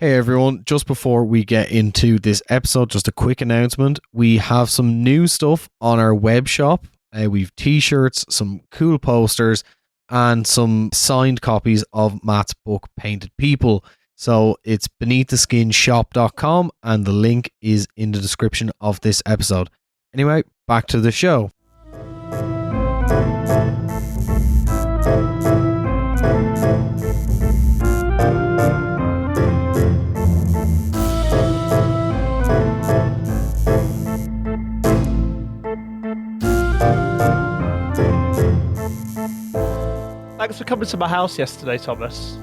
Hey everyone, just before we get into this episode, just a quick announcement. We have some new stuff on our web shop. We've t-shirts, some cool posters, and some signed copies of Matt's book, Painted People. So it's beneaththeskinshop.com and the link is in the description of this episode. Anyway, back to the show. Thanks for coming to my house yesterday, Thomas.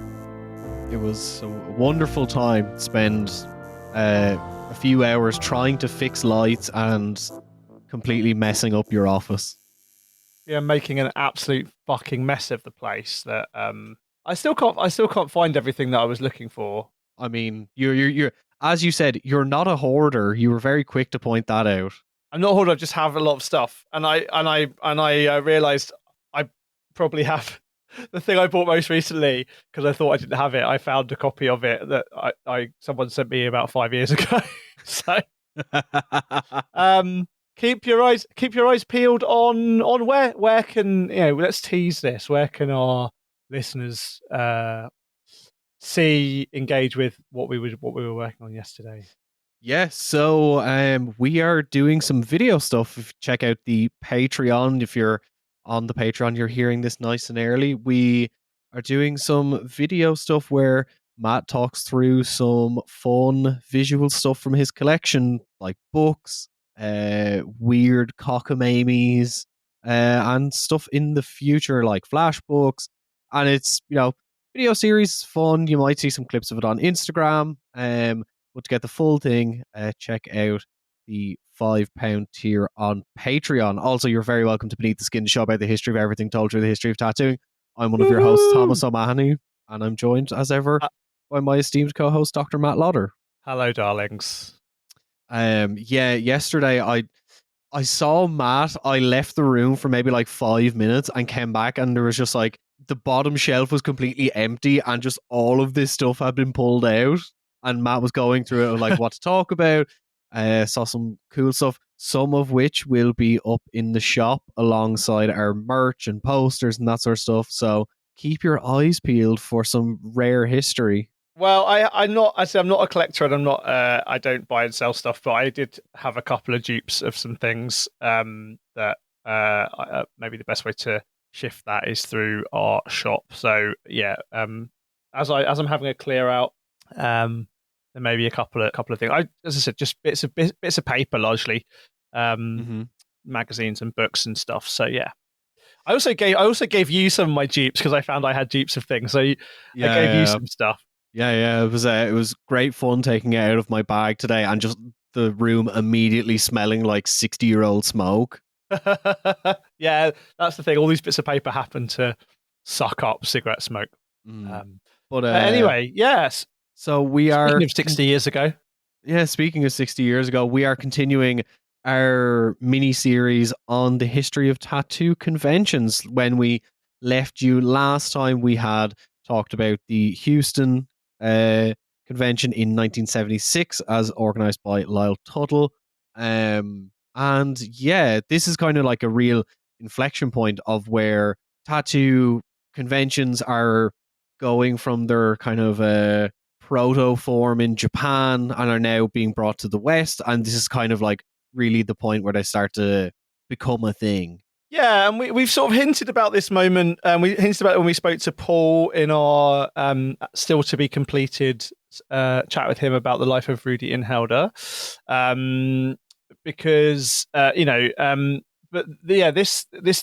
It was a wonderful time to spend a few hours trying to fix lights and completely messing up your office. Yeah, making an absolute fucking mess of the place. That I still can't find everything that I was looking for. I mean, you're as you said, you're not a hoarder. You were very quick to point that out. I'm not hoarding. I just have a lot of stuff, and I realized I probably have the thing I bought most recently because I thought I didn't have it. I found a copy of it that I someone sent me about 5 years ago. So keep your eyes peeled on where can let's tease this. Where can our listeners engage with what we were working on yesterday? Yes, so we are doing some video stuff. If you check out the Patreon, if you're on the Patreon, you're hearing this nice and early. We are doing some video stuff where Matt talks through some fun visual stuff from his collection, like books, weird cockamamies, and stuff in the future like flash books. And it's, video series fun. You might see some clips of it on Instagram. But to get the full thing, check out the £5 tier on Patreon. Also, you're very welcome to Beneath the Skin, the show about the history of everything told through the history of tattooing. I'm one of your hosts, Thomas O'Mahony, and I'm joined, as ever, by my esteemed co-host, Dr. Matt Lauder. Hello, darlings. Yesterday I saw Matt. I left the room for maybe like 5 minutes and came back, and there was just like the bottom shelf was completely empty, and just all of this stuff had been pulled out. And Matt was going through it, like what to talk about. Saw some cool stuff, some of which will be up in the shop alongside our merch and posters and that sort of stuff. So keep your eyes peeled for some rare history. Well, I'm not a collector, and I don't buy and sell stuff, but I did have a couple of dupes of some things that maybe the best way to shift that is through our shop. So yeah, as I'm having a clear out, there may be a couple of things. As I said, just bits of paper largely, magazines and books and stuff. So yeah. I also gave you some of my dupes because I found I had dupes of things. So I gave you some stuff. Yeah. It was great fun taking it out of my bag today and just the room immediately smelling like 60-year-old smoke. Yeah, that's the thing. All these bits of paper happen to suck up cigarette smoke. But anyway, yes. So we are speaking of 60 years ago. Yeah, speaking of 60 years ago, we are continuing our mini series on the history of tattoo conventions. When we left you last time, we had talked about the Houston convention in 1976 as organized by Lyle Tuttle. And yeah, this is kind of like a real inflection point of where tattoo conventions are going from their kind of proto form in Japan and are now being brought to the West. And this is kind of like really the point where they start to become a thing. Yeah, and we've sort of hinted about this moment. We hinted about it when we spoke to Paul in our still to be completed chat with him about the life of Rudy Inhelder. Because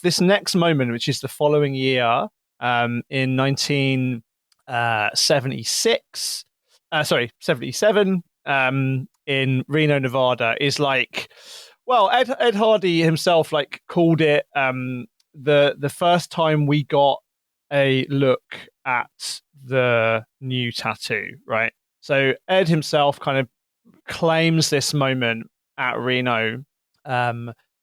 this next moment, which is the following year, in 1976, 77, in Reno, Nevada, is like, well, Ed Hardy himself like called it the first time we got a look at the new tattoo, right? So Ed himself kind of claims this moment at Reno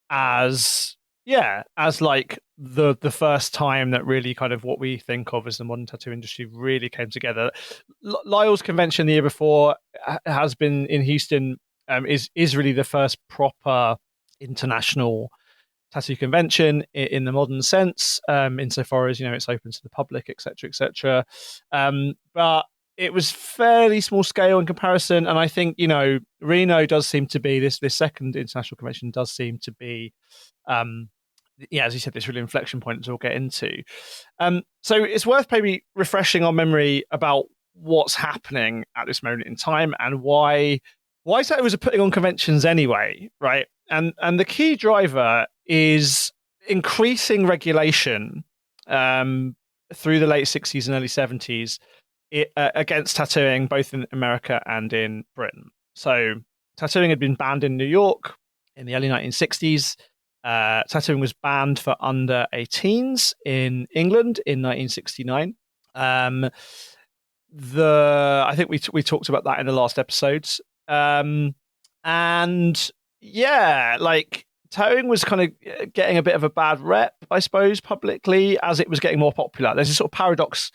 as Yeah, as like the first time that really kind of what we think of as the modern tattoo industry really came together. Lyle's convention the year before has been in Houston. Is really the first proper international tattoo convention in the modern sense, insofar as it's open to the public, etc., etc. But it was fairly small scale in comparison, and I think Reno does seem to be this second international convention does seem to be um, yeah, as you said, this really inflection point as we'll get into. So it's worth maybe refreshing our memory about what's happening at this moment in time and why tattoos are putting on conventions anyway, right? And the key driver is increasing regulation um, through the late 60s and early 70s against tattooing, both in America and in Britain. So tattooing had been banned in New York in the early 1960s. Tattooing was banned for under 18s in England in 1969. Um, the I think we talked about that in the last episodes. And yeah, like tattooing was kind of getting a bit of a bad rep, I suppose, publicly as it was getting more popular. There's a sort of paradox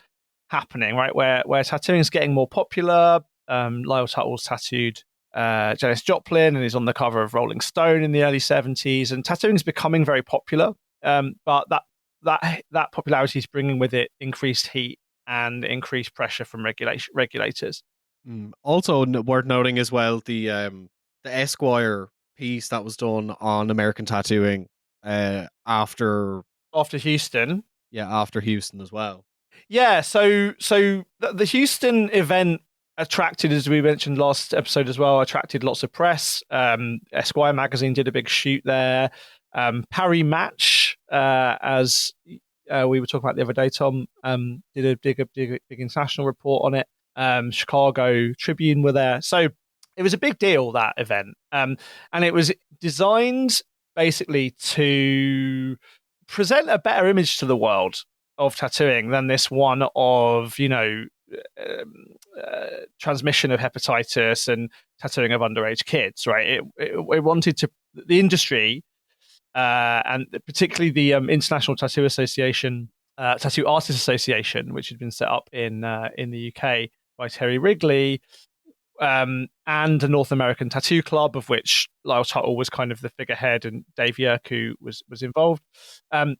happening, right? Where tattooing is getting more popular. Lyle Tuttle's tattooed Janis Joplin and is on the cover of Rolling Stone in the early 70s, and tattooing is becoming very popular. But that popularity is bringing with it increased heat and increased pressure from regulators. Also, worth noting as well the Esquire piece that was done on American tattooing after After Houston, after Houston as well. yeah, so the Houston event attracted, as we mentioned last episode as well, attracted lots of press. Esquire magazine did a big shoot there. Parry Match, as we were talking about the other day, Tom, did a big international report on it. Chicago Tribune were there, so it was a big deal, that event, and it was designed basically to present a better image to the world of tattooing than this one of um, transmission of hepatitis and tattooing of underage kids, right? It wanted to the industry and particularly the International Tattoo Association, Tattoo Artists Association, which had been set up in the UK by Terry Wrigley, and the North American Tattoo Club, of which Lyle Tuttle was kind of the figurehead, and Dave Yerku was involved.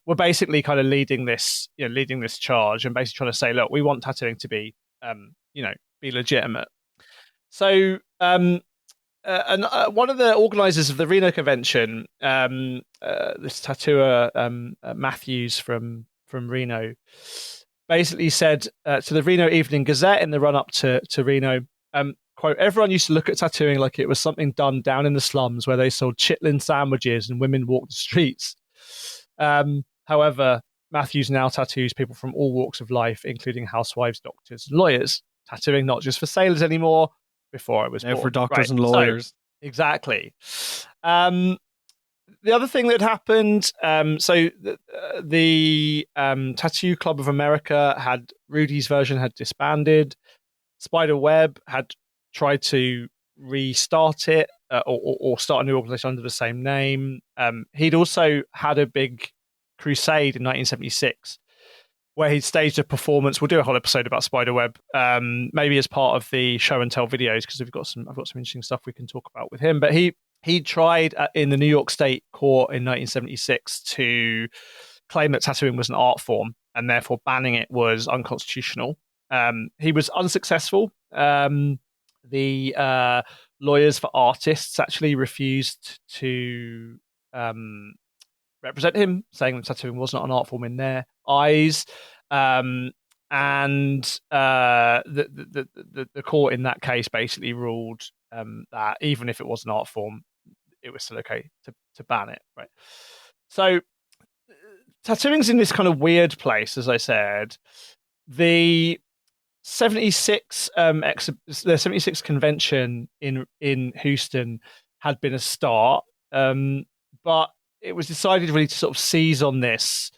Were basically kind of leading this charge, and basically trying to say, look, we want tattooing to be, be legitimate. So, and one of the organizers of the Reno convention, this tattooer Matthews from Reno, basically said to the Reno Evening Gazette in the run up to Reno, quote, everyone used to look at tattooing like it was something done down in the slums where they sold chitlin sandwiches and women walked the streets. However, Matthews now tattoos people from all walks of life, including housewives, doctors, and lawyers. Tattooing not just for sailors anymore. Before it was Now for born, doctors right? and So lawyers. exactly. The other thing that happened, so the Tattoo Club of America had Rudy's version had disbanded. Spider Web had tried to restart it or start a new organization under the same name. He'd also had a big crusade in 1976 where he staged a performance. We'll do a whole episode about Spiderweb, maybe as part of the show and tell videos, because I've got some interesting stuff we can talk about with him. But he tried in the New York State Court in 1976 to claim that tattooing was an art form and therefore banning it was unconstitutional. He was unsuccessful. The lawyers for artists actually refused to represent him, saying that tattooing was not an art form in their eyes. And the court in that case basically ruled that even if it was an art form, it was still okay to ban it, right? So tattooing's in this kind of weird place, as I said. The 76 the 76 convention in Houston had been a start, but it was decided really to sort of seize on this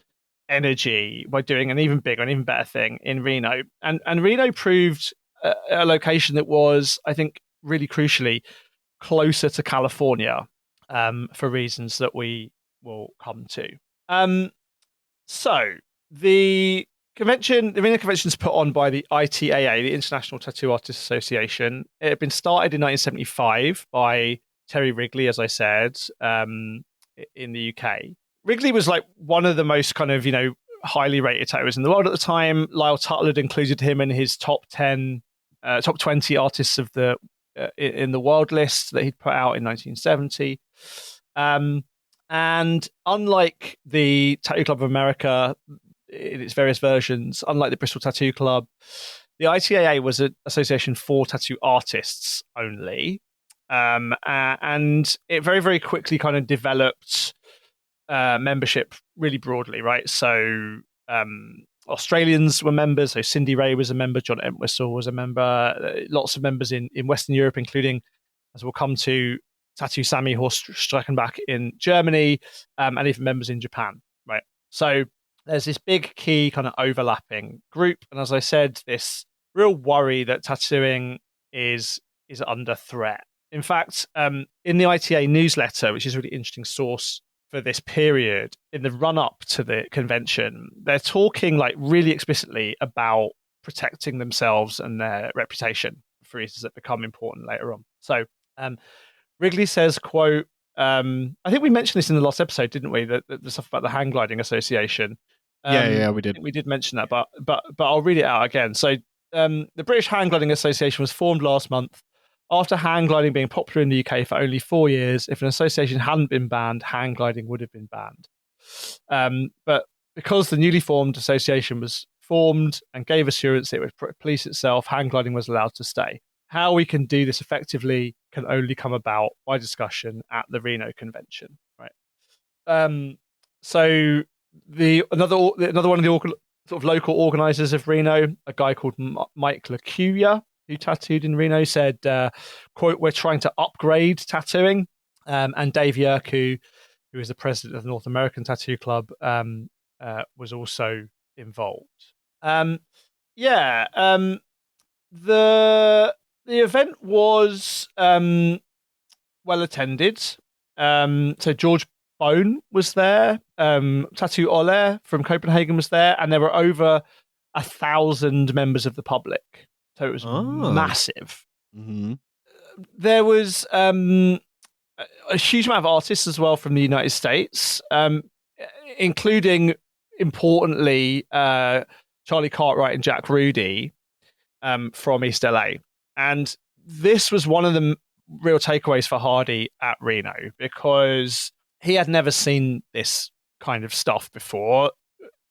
energy by doing an even bigger and even better thing in Reno. And Reno proved a location that was, I think, really crucially closer to California, for reasons that we will come to. Um, so the Vienna Convention is put on by the ITAA, the International Tattoo Artists Association. It had been started in 1975 by Terry Wrigley, as I said, in the UK. Wrigley was like one of the most kind of highly rated tattooers in the world at the time. Lyle Tuttle had included him in his top 20 artists of the in the world list that he'd put out in 1970. Um, and unlike the Tattoo Club of America in its various versions, unlike the Bristol Tattoo Club, the ITAA was an association for tattoo artists only. And it very, very quickly kind of developed membership really broadly, right? So Australians were members. So Cindy Ray was a member. John Entwistle was a member. Lots of members in Western Europe, including, as we'll come to, Tattoo Sammy Horst Streckenbach in Germany, and even members in Japan, right? So there's this big key kind of overlapping group. And as I said, this real worry that tattooing is under threat. In fact, in the ITA newsletter, which is a really interesting source for this period, in the run up to the convention, they're talking like really explicitly about protecting themselves and their reputation for reasons that become important later on. So Wrigley says, quote, I think we mentioned this in the last episode, didn't we? The stuff about the Hang Gliding Association. Yeah, we I did. think we did mention that, but I'll read it out again. So the British Hang Gliding Association was formed last month after hang gliding being popular in the UK for only 4 years. If an association hadn't been banned, hang gliding would have been banned. But because the newly formed association was formed and gave assurance it would police itself, hang gliding was allowed to stay. How we can do this effectively can only come about by discussion at the Reno Convention, right? So another one of the sort of local organisers of Reno, a guy called Mike LaCuya, who tattooed in Reno, said, quote, "We're trying to upgrade tattooing." And Dave Yerku, who is the president of the North American Tattoo Club, was also involved. Yeah, the event was well attended. So George Bone was there. Tattoo Ole from Copenhagen was there, and there were over 1,000 members of the public. So it was Oh. massive. Mm-hmm. There was a huge amount of artists as well from the United States, including, importantly, Charlie Cartwright and Jack Rudy from East LA. And this was one of the real takeaways for Hardy at Reno, because he had never seen this kind of stuff before.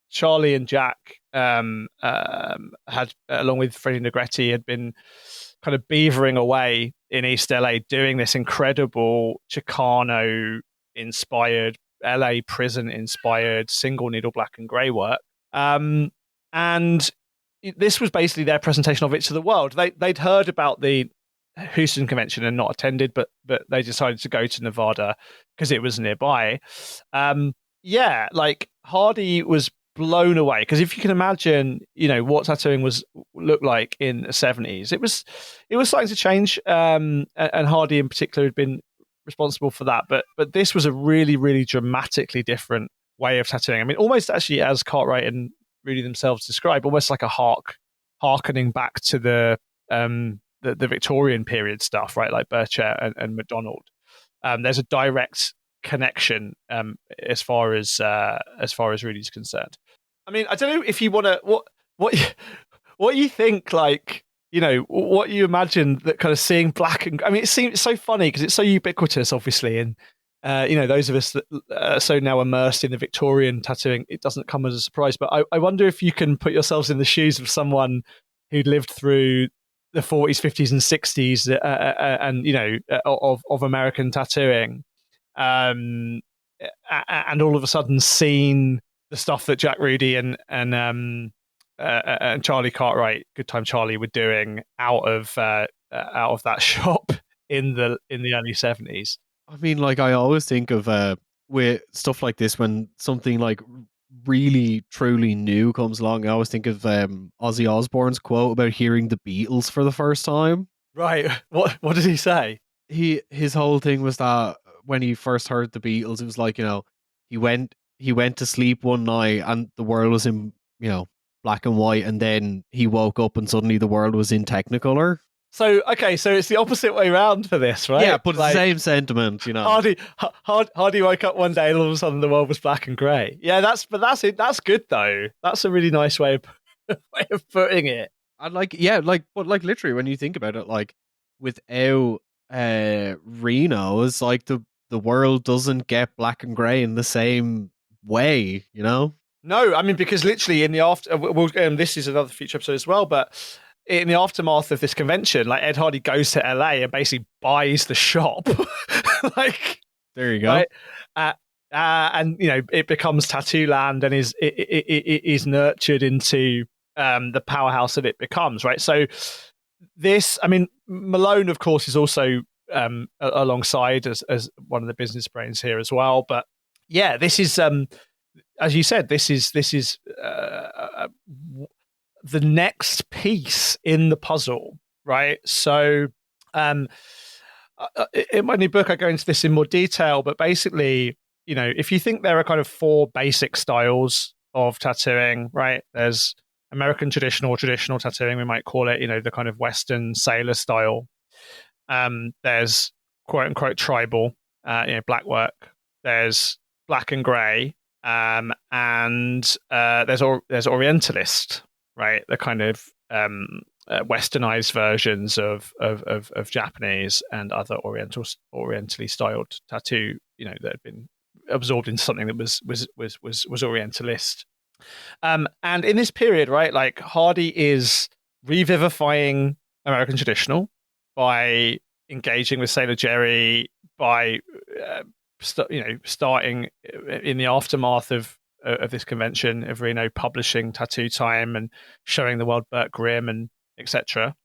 Charlie and Jack had, along with Freddie Negretti, had been kind of beavering away in East LA doing this incredible Chicano inspired, LA prison inspired single needle black and grey work. And this was basically their presentation of it to the world. They'd heard about the Houston convention and not attended, but they decided to go to Nevada because it was nearby. Yeah, like Hardy was blown away, because if you can imagine, what tattooing looked like in the 70s, it was starting to change. And Hardy in particular had been responsible for that, but this was a really, really dramatically different way of tattooing. I mean, almost actually, as Cartwright and Rudy themselves describe, almost like a harkening back to the Victorian period stuff, right? Like Burchett and MacDonald. There's a direct connection as far as Rudy's concerned. I mean, I don't know if you want to what you think, like, what you imagine that kind of seeing black and, I mean, it seems so funny because it's so ubiquitous, obviously, and those of us that are so now immersed in the Victorian tattooing, it doesn't come as a surprise. But I wonder if you can put yourselves in the shoes of someone who'd lived through the 40s, 50s, and 60s, and of American tattooing, and all of a sudden seen the stuff that Jack Rudy and Charlie Cartwright, Good Time Charlie, were doing out of that shop in the early 70s. I mean, like, I always think of with stuff like this, when something like really truly new comes along, I always think of Ozzy Osbourne's quote about hearing the Beatles for the first time. Right. What did he say? His whole thing was that when he first heard the Beatles, it was like, he went to sleep one night and the world was in, black and white, and then he woke up and suddenly the world was in Technicolor. So okay, so it's the opposite way around for this, Yeah, right? but it's the Like same sentiment. Hardy woke up one day and all of a sudden the world was black and grey. Yeah, that's it. That's good though. That's a really nice way of way of putting it. And like, yeah, like, but like literally when you think about it, like without Reno, it's like the world doesn't get black and grey in the same way. No, I mean because literally in the after, this is another future episode as well, but in the aftermath of this convention, like Ed Hardy goes to LA and basically buys the shop, like There you go. right, uh, and it becomes Tattoo Land and is nurtured into the powerhouse that it becomes, right? So this, I mean, Malone, of course, is also alongside as one of the business brains here as well, but yeah, this is as you said, this is the next piece in the puzzle, right? So, in my new book, I go into this in more detail, but basically, if you think there are kind of four basic styles of tattooing, right? There's American traditional tattooing, we might call it, the kind of Western sailor style. There's quote unquote tribal, black work. There's black and grey, and there's Orientalist, right? The kind of westernized versions of Japanese and other orientally styled tattoo, that had been absorbed into something that was Orientalist. And in this period, right, like Hardy is revivifying American traditional by engaging with Sailor Jerry, by starting in the aftermath of this convention of Reno, publishing Tattoo Time and showing the world Burt Grimm and etc.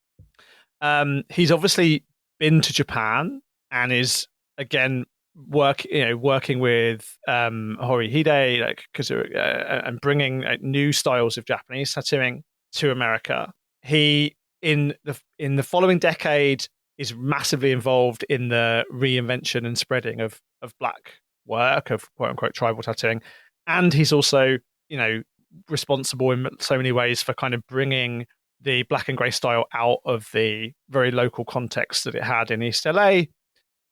He's obviously been to Japan and is again working with Horihide, like and bringing new styles of Japanese tattooing to America. He in the following decade is massively involved in the reinvention and spreading of black work, of quote unquote tribal tattooing, and he's also responsible in so many ways for kind of bringing the black and grey style out of the very local context that it had in East LA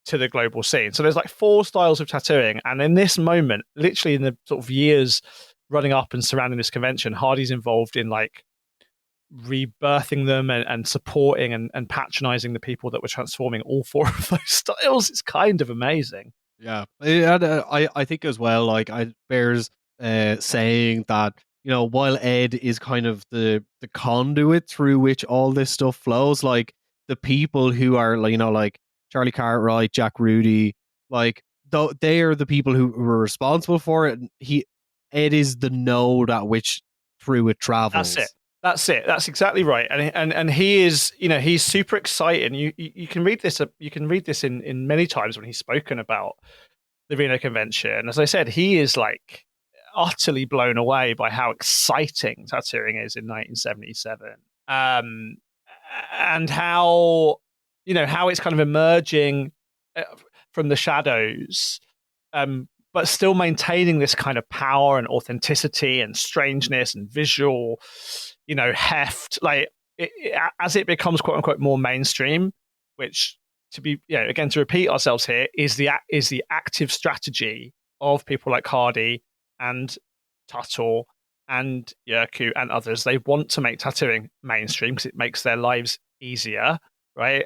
to the global scene. So there's like four styles of tattooing, and in this moment, literally in the sort of years running up and surrounding this convention, Hardy's involved in like rebirthing them and supporting and patronizing the people that were transforming all four of those styles. It's kind of amazing. Yeah, and I think as well, like I bears saying that while Ed is kind of the conduit through which all this stuff flows, like the people who are like Charlie Cartwright, Jack Rudy, like though they are the people who were responsible for it. Ed is the node at which through it That's it. travels. That's exactly right. And he is, he's super excited. You can read this. You can read this in many times when he's spoken about the Reno Convention. As I said, he is like utterly blown away by how exciting tattooing is in 1977, and how it's kind of emerging from the shadows, but still maintaining this kind of power and authenticity and strangeness and visual, heft. Like as it becomes quote unquote more mainstream, which to be, again, to repeat ourselves here, is the active strategy of people like Hardy and Tuttle and Yerku and others. They want to make tattooing mainstream because it makes their lives easier, right?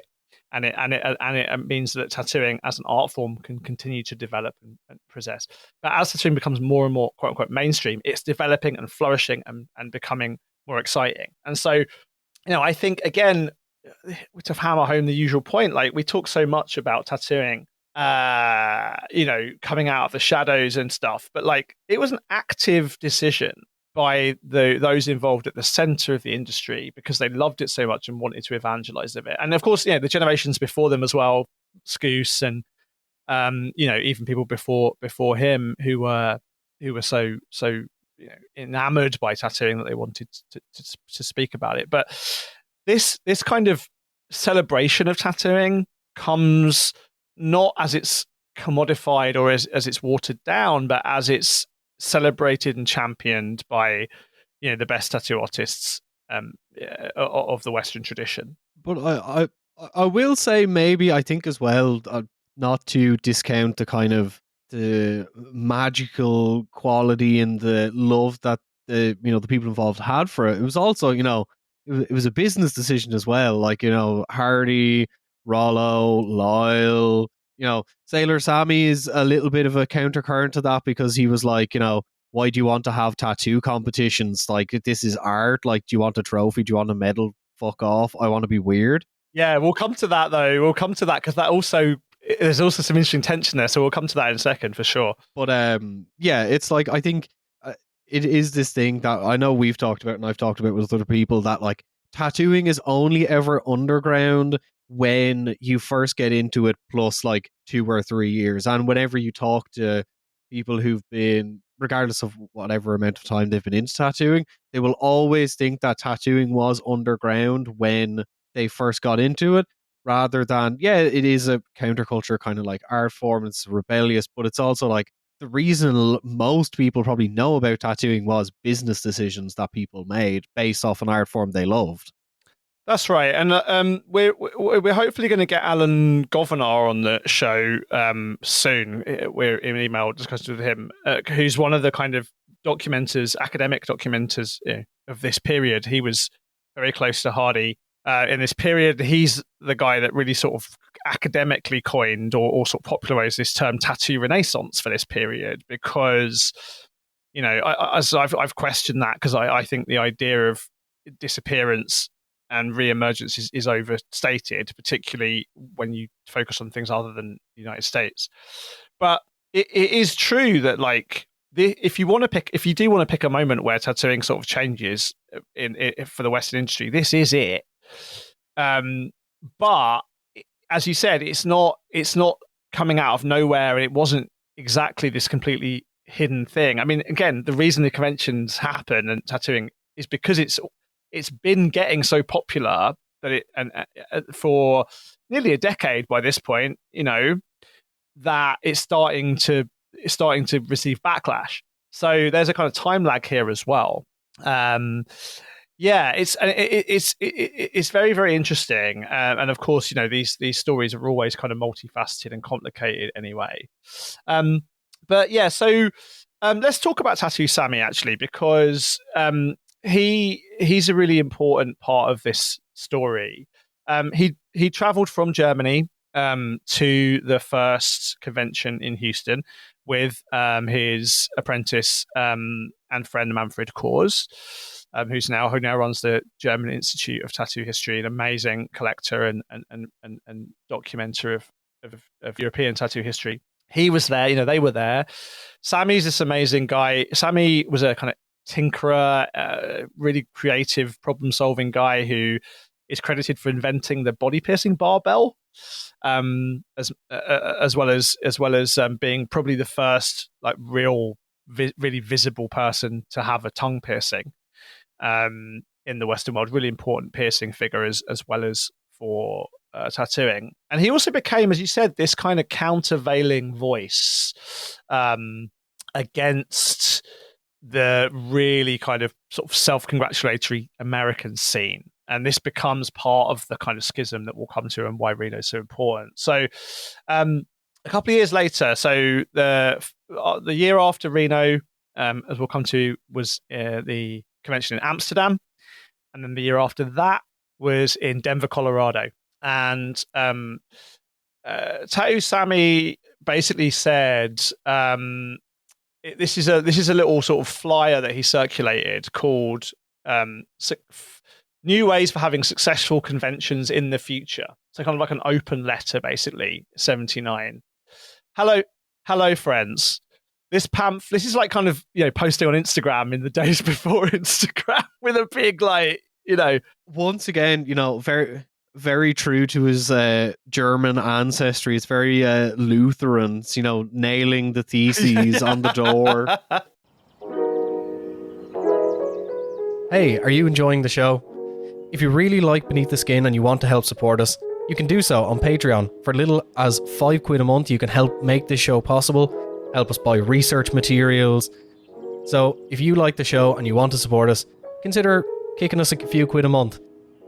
And it means that tattooing as an art form can continue to develop and possess. But as tattooing becomes more and more quote unquote mainstream, it's developing and flourishing and becoming more exciting. And so, I think again, to hammer home the usual point, like we talk so much about tattooing, coming out of the shadows and stuff, but like it was an active decision by those involved at the center of the industry because they loved it so much and wanted to evangelize of it. And of course, the generations before them as well, Scoose and even people before him who were so enamored by tattooing that they wanted to speak about it. But this kind of celebration of tattooing comes not as its commodified or as it's watered down, but as it's celebrated and championed by the best tattoo artists of the Western tradition. But I will say maybe I think as well, not to discount the kind of the magical quality and the love that the people involved had for it. It was also it was a business decision as well. Like Hardy, Rollo, Lyle. Sailor Sammy is a little bit of a countercurrent to that because he was like, why do you want to have tattoo competitions? Like, this is art. Like, do you want a trophy? Do you want a medal? Fuck off. I want to be weird. Yeah, we'll come to that though. We'll come to that because there's also some interesting tension there. So we'll come to that in a second for sure. But yeah, it's like I think it is this thing that I know we've talked about and I've talked about with other people that like tattooing is only ever underground when you first get into it plus like 2 or 3 years. And whenever you talk to people who've been, regardless of whatever amount of time they've been into tattooing, they will always think that tattooing was underground when they first got into it, rather than, yeah, it is a counterculture kind of like art form. It's rebellious, but it's also like the reason most people probably know about tattooing was business decisions that people made based off an art form they loved. That's right, and we're hopefully going to get Alan Governar on the show soon. We're in email discussions with him, who's one of the kind of academic documenters of this period. He was very close to Hardy in this period. He's the guy that really sort of academically coined or sort of popularized this term tattoo renaissance for this period because, I've questioned that because I think the idea of disappearance and re-emergence is overstated, particularly when you focus on things other than the United States. But it is true that like if you do want to pick a moment where tattooing sort of changes for the Western industry, this is it. But as you said, it's not coming out of nowhere, and it wasn't exactly this completely hidden thing. I mean, again, the reason the conventions happen and tattooing is because it's been getting so popular that for nearly a decade by this point, that it's starting to receive backlash. So there's a kind of time lag here as well. Yeah, it's very, very interesting, and of course, these stories are always kind of multifaceted and complicated anyway. But yeah, so let's talk about Tattoo Sammy actually, because he's a really important part of this story. He traveled from Germany to the first convention in Houston with his apprentice and friend Manfred Kors, who now runs the German Institute of Tattoo History, an amazing collector and documenter of European tattoo history. He was there, they were there. Sammy's this amazing guy. Sammy was a kind of tinkerer, really creative, problem-solving guy who is credited for inventing the body piercing barbell, as well as being probably the first like really visible person to have a tongue piercing in the Western world. Really important piercing figure as well as for tattooing. And he also became, as you said, this kind of countervailing voice against the really kind of sort of self-congratulatory American scene. And this becomes part of the kind of schism that we'll come to and why Reno is so important. So a couple of years later, so the year after Reno, as we'll come to, was the convention in Amsterdam. And then the year after that was in Denver, Colorado. And Tattoo Sammy basically said, this is a little sort of flyer that he circulated called New Ways for Having Successful Conventions in the Future. So kind of like an open letter, basically, 79. Hello, friends. This is like kind of, posting on Instagram in the days before Instagram with a big, like, Once again, very, very true to his German ancestry. It's very Lutheran, nailing the theses on the door. Hey, are you enjoying the show? If you really like Beneath the Skin and you want to help support us, You can do so on Patreon. For little as £5 a month, you can help make this show possible, help us buy research materials. So if you like the show and you want to support us, consider kicking us a few quid a month.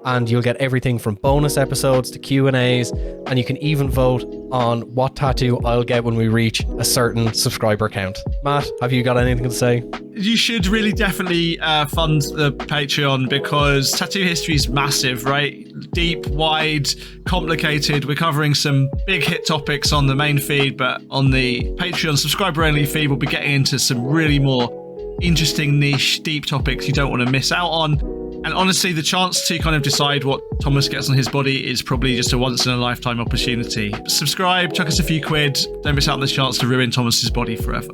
And you'll get everything from bonus episodes to Q&As, and you can even vote on what tattoo I'll get when we reach a certain subscriber count. Matt, have you got anything to say? You should really definitely fund the Patreon, because tattoo history is massive, right? Deep, wide, complicated. We're covering some big hit topics on the main feed, but on the Patreon subscriber-only feed, we'll be getting into some really more interesting, niche, deep topics you don't want to miss out on. And honestly, the chance to kind of decide what Thomas gets on his body is probably just a once-in-a-lifetime opportunity. Subscribe, chuck us a few quid. Don't miss out on the chance to ruin Thomas's body forever.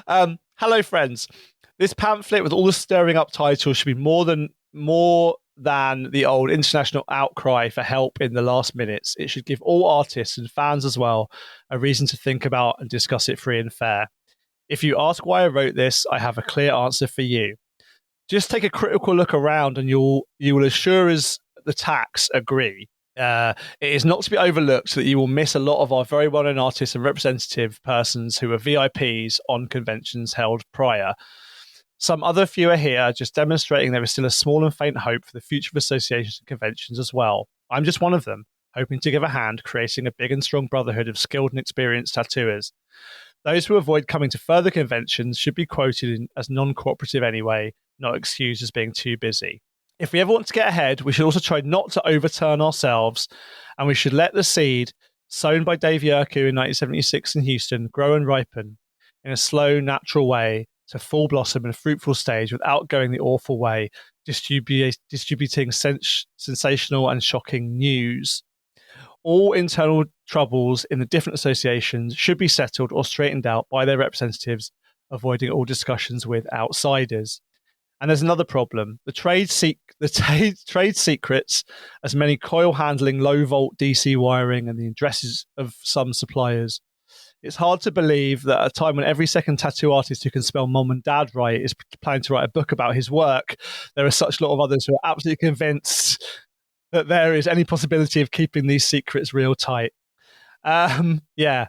Hello, friends. This pamphlet with all the stirring up titles should be more than the old international outcry for help in the last minutes. It should give all artists and fans as well a reason to think about and discuss it free and fair. If you ask why I wrote this, I have a clear answer for you. Just take a critical look around and you will assure us the tax agree. It is not to be overlooked that you will miss a lot of our very well-known artists and representative persons who are VIPs on conventions held prior. Some other few are here, just demonstrating there is still a small and faint hope for the future of associations and conventions as well. I'm just one of them, hoping to give a hand, creating a big and strong brotherhood of skilled and experienced tattooers. Those who avoid coming to further conventions should be quoted as non-cooperative anyway, not excused as being too busy. If we ever want to get ahead, we should also try not to overturn ourselves, and we should let the seed sown by Dave Yerkew in 1976 in Houston grow and ripen in a slow, natural way to full blossom in a fruitful stage without going the awful way, distributing sensational and shocking news. All internal troubles in the different associations should be settled or straightened out by their representatives, avoiding all discussions with outsiders. And there's another problem. The trade secrets, as many coil handling, low volt DC wiring, and the addresses of some suppliers. It's hard to believe that at a time when every second tattoo artist who can spell mom and dad right is planning to write a book about his work, there are such a lot of others who are absolutely convinced that there is any possibility of keeping these secrets real tight. Yeah.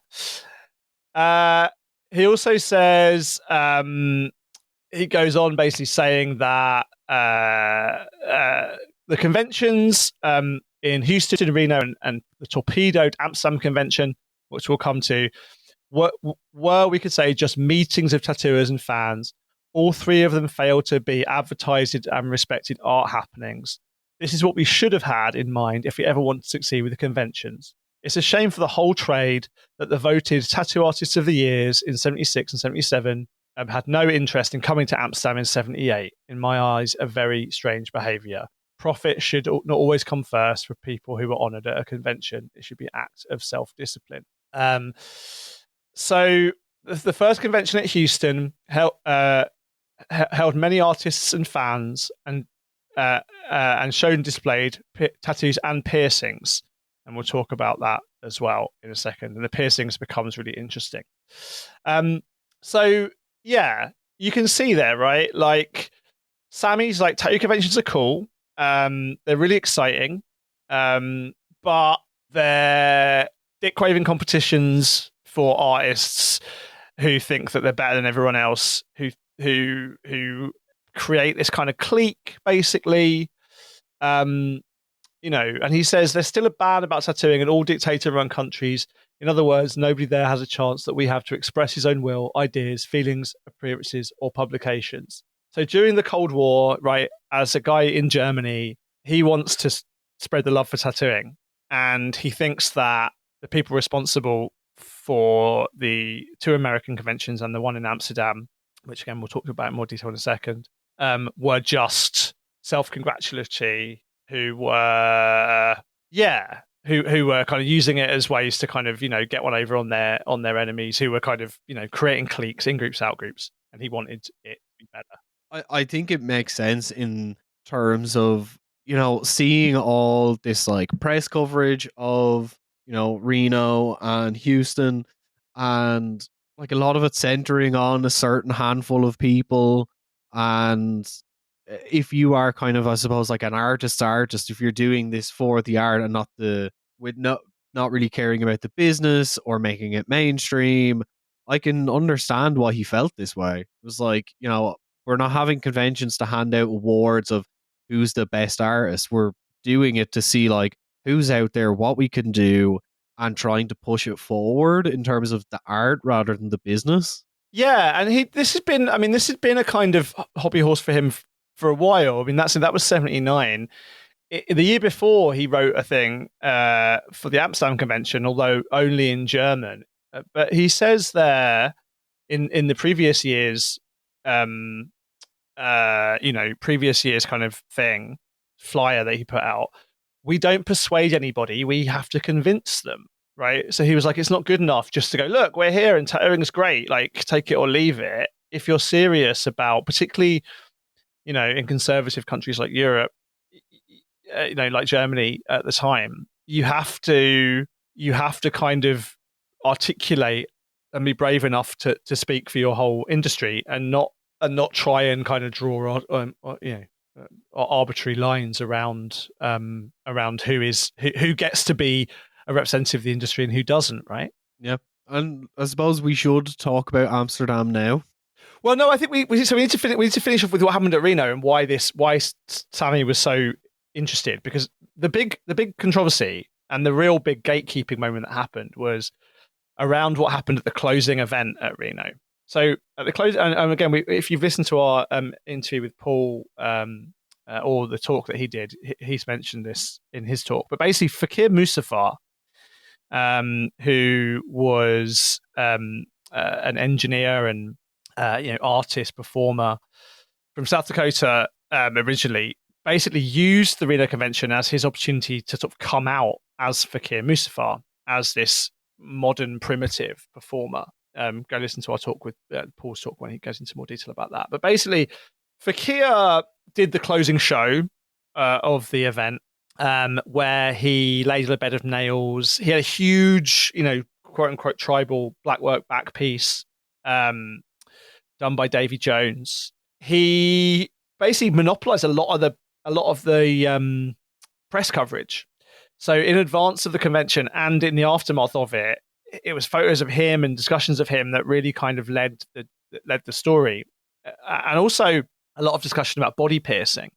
He also says, he goes on basically saying that the conventions in Houston, Reno, and the torpedoed Amsterdam convention, which we'll come to, were, we could say, just meetings of tattooers and fans. All three of them failed to be advertised and respected art happenings. This is what we should have had in mind if we ever want to succeed with the conventions. It's a shame for the whole trade that the voted Tattoo Artists of the Years in 76 and 77 had no interest in coming to Amsterdam in 78. In my eyes, a very strange behaviour. Profit should not always come first for people who are honoured at a convention. It should be an act of self-discipline. So the first convention at Houston held many artists and fans and shown and displayed tattoos and piercings. And we'll talk about that as well in a second. And the piercings becomes really interesting. So, yeah, you can see there, right? Like, Sammy's like, tattoo conventions are cool. They're really exciting. But they're dick-waving competitions for artists who think that they're better than everyone else, who create this kind of clique, basically. And he says there's still a ban about tattooing in all dictator-run countries. In other words, nobody there has a chance that we have to express his own will, ideas, feelings, appearances, or publications. So during the Cold War, right, as a guy in Germany, he wants to spread the love for tattooing. And he thinks that the people responsible for the two American conventions and the one in Amsterdam, which again we'll talk about in more detail in a second, were just self-congratulatory, who were kind of using it as ways to kind of, get one over on their enemies, who were kind of, creating cliques, in groups, out groups, and he wanted it to be better. I think it makes sense in terms of, seeing all this like press coverage of, Reno and Houston, and like a lot of it centering on a certain handful of people, and if you are kind of, I suppose, like an artist, if you're doing this for the art and not the with not really caring about the business or making it mainstream, I can understand why he felt this way. It was like, we're not having conventions to hand out awards of who's the best artist. We're doing it to see like who's out there, what we can do, and trying to push it forward in terms of the art rather than the business. Yeah, and this has been a kind of hobby horse for him for a while. I mean, that was 79. The year before, he wrote a thing for the Amsterdam Convention, although only in German. But he says there in the previous years, previous years kind of thing, flyer that he put out, we don't persuade anybody, we have to convince them, right? So he was like, it's not good enough just to go, look, we're here and tattooing is great, like take it or leave it. If you're serious about, particularly, in conservative countries like Europe, like Germany at the time, you have to kind of articulate and be brave enough to speak for your whole industry and not try and kind of draw arbitrary lines around who gets to be a representative of the industry and who doesn't, right? Yeah. And I suppose we should talk about Amsterdam now. Well, no, I think we need to finish off with what happened at Reno and why Sammy was so interested, because the big controversy and the real big gatekeeping moment that happened was around what happened at the closing event at Reno. So at the close, and again, if you've listened to our interview with Paul or the talk that he did, he's mentioned this in his talk. But basically, Fakir Musafar, who was an engineer and artist performer from South Dakota originally, basically used the Reno Convention as his opportunity to sort of come out as Fakir Musafar, as this modern primitive performer. Go listen to our talk with Paul's talk when he goes into more detail about that. But basically, Fakir did the closing show of the event, where he laid on a bed of nails. He had a huge, quote unquote, tribal blackwork back piece done by Davy Jones. He basically monopolized a lot of the press coverage. So in advance of the convention and in the aftermath of it, it was photos of him and discussions of him that really kind of led the story, and also a lot of discussion about body piercing,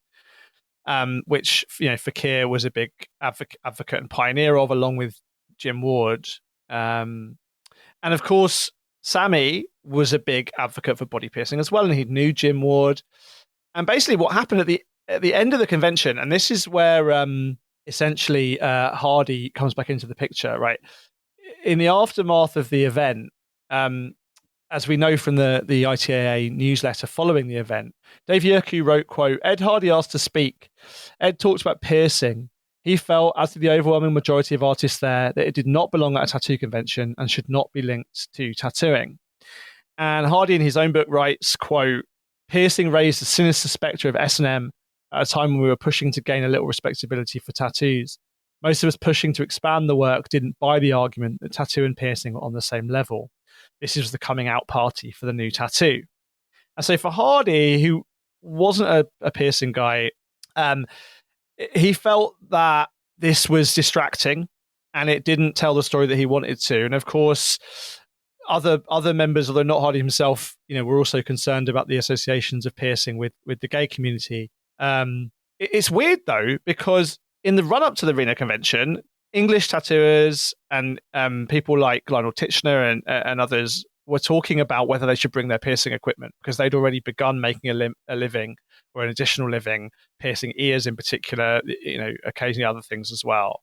which Fakir was a big advocate and pioneer of, along with Jim Ward, and of course Sammy was a big advocate for body piercing as well, and he knew Jim Ward. And basically, what happened at the end of the convention, and this is where essentially Hardy comes back into the picture, right? In the aftermath of the event, as we know from the ITAA newsletter following the event, Dave Yerkew wrote, quote, Ed Hardy asked to speak. Ed talked about piercing. He felt, as did the overwhelming majority of artists there, that it did not belong at a tattoo convention and should not be linked to tattooing. And Hardy in his own book writes, quote, piercing raised the sinister spectre of S&M at a time when we were pushing to gain a little respectability for tattoos. Most of us pushing to expand the work didn't buy the argument that tattoo and piercing were on the same level. This is the coming out party for the new tattoo. And so for Hardy, who wasn't a piercing guy, he felt that this was distracting and it didn't tell the story that he wanted to. And of course, other members, although not Hardy himself, were also concerned about the associations of piercing with the gay community. It's weird though, because in the run up to the Reno Convention, English tattooers and people like Lionel Titchener and others were talking about whether they should bring their piercing equipment, because they'd already begun making a living, or an additional living, piercing ears in particular, occasionally other things as well.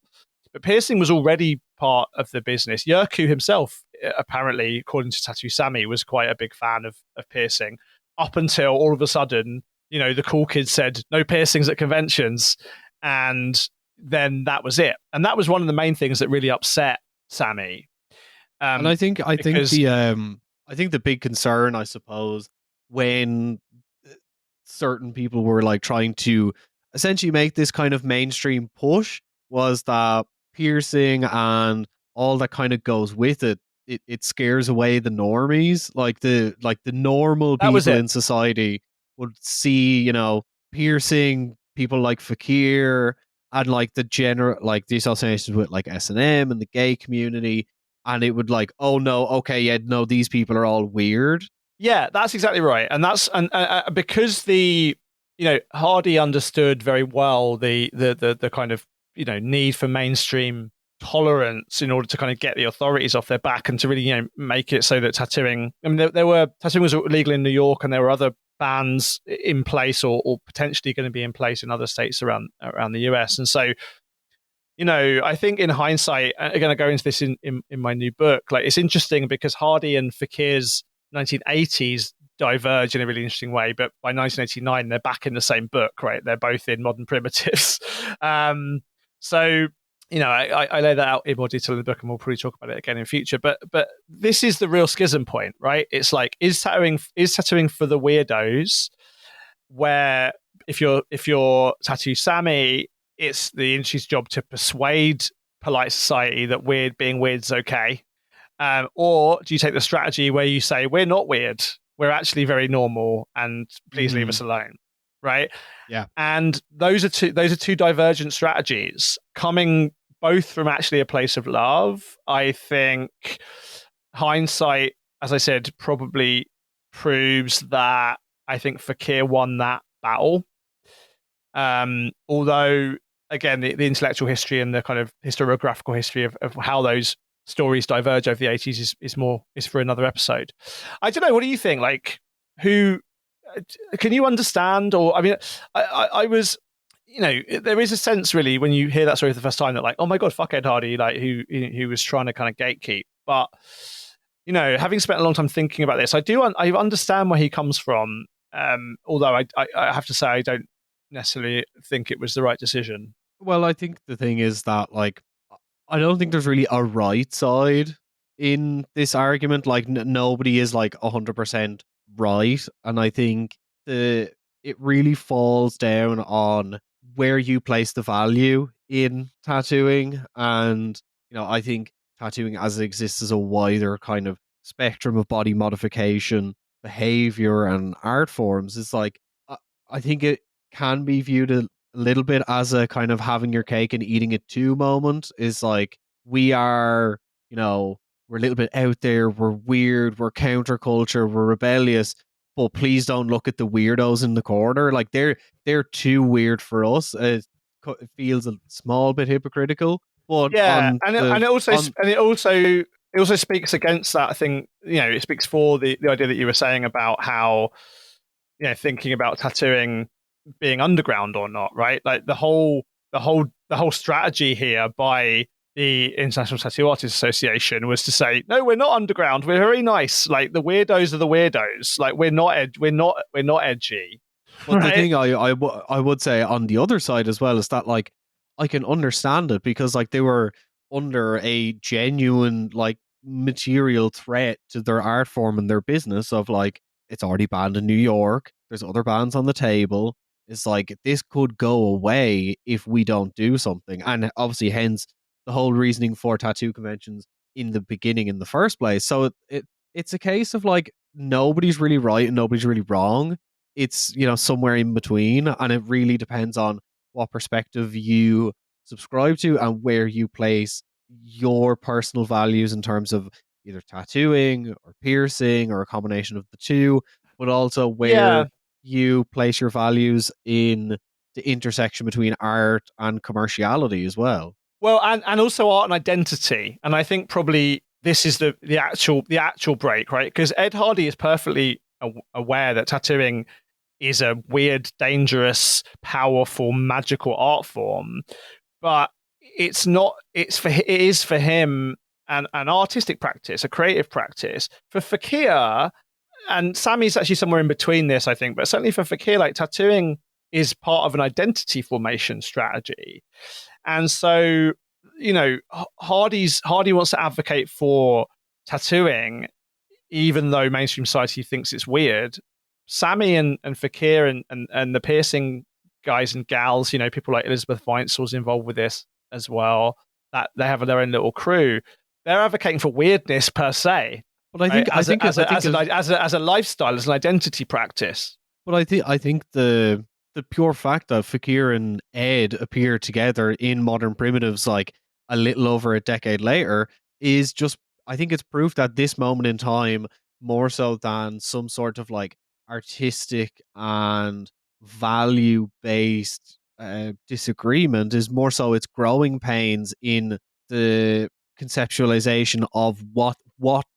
But piercing was already part of the business. Yerkew himself, apparently, according to Tattoo Sammy, was quite a big fan of piercing, up until all of a sudden, the cool kids said no piercings at conventions, and then that was it. And that was one of the main things that really upset Sammy. And I think the big concern, I suppose, when certain people were like trying to essentially make this kind of mainstream push, was that piercing and all that kind of goes with it, it scares away the normies, like the normal people in society would see, piercing, people like Fakir, and like the general, like the associations with like S&M and the gay community, and it would like, oh no, okay, yeah, no, these people are all weird. Yeah, that's exactly right, and that's because Hardy understood very well the kind of need for mainstream tolerance in order to kind of get the authorities off their back and to really make it so that tattooing. I mean, tattooing was legal in New York, and there were other bans in place or potentially going to be in place in other states around the US, and so I think in hindsight, again, I go into this in my new book, like it's interesting because Hardy and Fakir's 1980s diverge in a really interesting way, but by 1989, they're back in the same book, right? They're both in Modern Primitives. So, I lay that out in more detail in the book, and we'll probably talk about it again in future. But this is the real schism point, right? It's like, is tattooing for the weirdos? Where if you're Tattoo Sammy, it's the industry's job to persuade polite society that being weird is okay. Or do you take the strategy where you say, we're not weird, we're actually very normal, and please leave us alone, right? Yeah. And those are two divergent strategies coming both from actually a place of love. I think hindsight, as I said, probably proves that I think Fakir won that battle. Although, again, the intellectual history and the kind of historiographical history of how those stories diverge over the 80s is for another episode. I don't know. What do you think? Like, who can you understand? Or, I mean, I was, there is a sense really when you hear that story for the first time that like, oh my God, fuck Ed Hardy, like who was trying to kind of gatekeep. But, having spent a long time thinking about this, I understand where he comes from. Although I have to say, I don't necessarily think it was the right decision. Well, I think the thing is that like I don't think there's really a right side in this argument. Like nobody is like 100% right, and I think it really falls down on where you place the value in tattooing, and I think tattooing as it exists as a wider kind of spectrum of body modification, behavior, and art forms is like I think it can be viewed a little bit as a kind of having your cake and eating it too moment. Is like we are, we're a little bit out there, we're weird, we're counterculture, we're rebellious, but please don't look at the weirdos in the corner. Like they're too weird for us. It feels a small bit hypocritical, but yeah, it also speaks against that thing. It speaks for the idea that you were saying about how thinking about tattooing being underground or not, right? Like the whole strategy here by the International Tattoo Artists Association was to say, no, we're not underground. We're very nice. Like the weirdos are the weirdos. Like we're not edgy. But right? The thing I would say on the other side as well is that like I can understand it because like they were under a genuine like material threat to their art form and their business of like it's already banned in New York. There's other bans on the table. It's like this could go away if we don't do something. And obviously hence the whole reasoning for tattoo conventions in the beginning in the first place. So it's a case of like nobody's really right and nobody's really wrong. It's somewhere in between, and it really depends on what perspective you subscribe to and where you place your personal values in terms of either tattooing or piercing or a combination of the two, but also where you place your values in the intersection between art and commerciality as well. Well, and also art and identity. And I think probably this is the actual break, right? Because Ed Hardy is perfectly aware that tattooing is a weird, dangerous, powerful, magical art form, but it's not. It is for him an artistic practice, a creative practice. For Fakir, and Sammy's actually somewhere in between this, I think, but certainly for Fakir, like tattooing is part of an identity formation strategy. And so, Hardy wants to advocate for tattooing, even though mainstream society thinks it's weird. Sammy and Fakir and the piercing guys and gals, people like Elizabeth Weinzel's involved with this as well, that they have their own little crew. They're advocating for weirdness per se. But I think as a lifestyle, as an identity practice. But I think the the pure fact that Fakir and Ed appear together in Modern Primitives like a little over a decade later is just, I think it's proof that this moment in time, more so than some sort of like artistic and value based disagreement, is more so its growing pains in the conceptualization of what